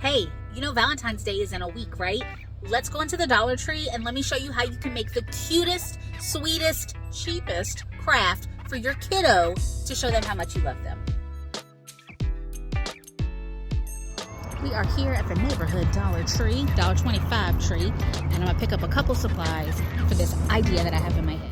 Hey, you know Valentine's Day is in a week, right? Let's go into the Dollar Tree and let me show you how you can make the cutest, sweetest, cheapest craft for your kiddo to show them how much you love them. We are here at the neighborhood Dollar Tree, $1.25 tree, and I'm gonna pick up a couple supplies for this idea that I have in my head.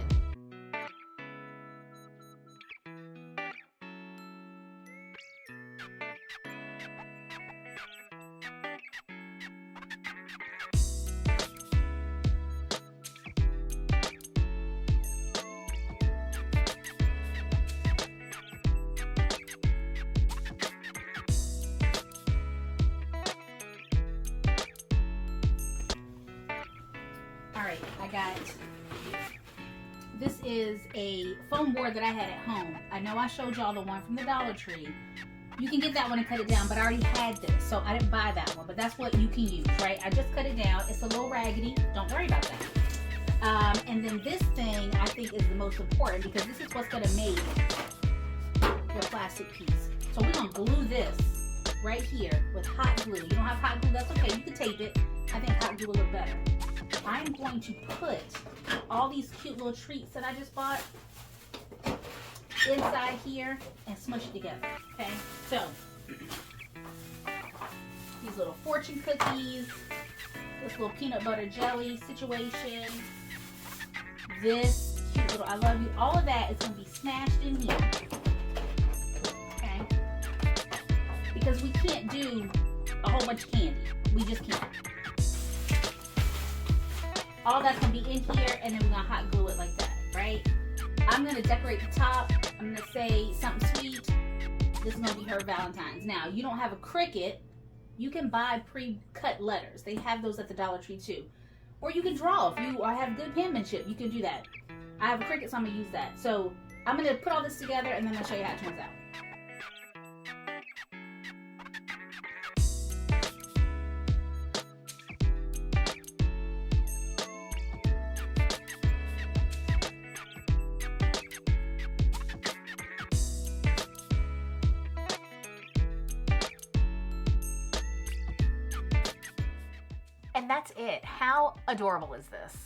This is a foam board that I had at home. I know I showed y'all the one from the Dollar Tree. You can get that one and cut it down, but I already had this, so I didn't buy that one, but that's what you can use, right? I just cut it down. It's a little raggedy. Don't worry about that. And then this thing I think is the most important because this is what's gonna make your plastic piece. So we're gonna glue this right here with hot glue. You don't have hot glue, that's okay. You can tape it. I think hot glue will look better. I'm going to put all these cute little treats that I just bought inside here and smush it together, okay? So, these little fortune cookies, this little peanut butter jelly situation, this cute little I love you, all of that is going to be smashed in here, okay? Because we can't do a whole bunch of candy. We just can't. All that's going to be in here, and then we're going to hot glue it like that, right? I'm going to decorate the top. I'm going to say something sweet. This is going to be her Valentine's. Now, you don't have a Cricut. You can buy pre-cut letters. They have those at the Dollar Tree too. Or you can draw. If you have good penmanship, you can do that. I have a Cricut, so I'm going to use that. So I'm going to put all this together, and then I'll show you how it turns out. And that's it. How adorable is this?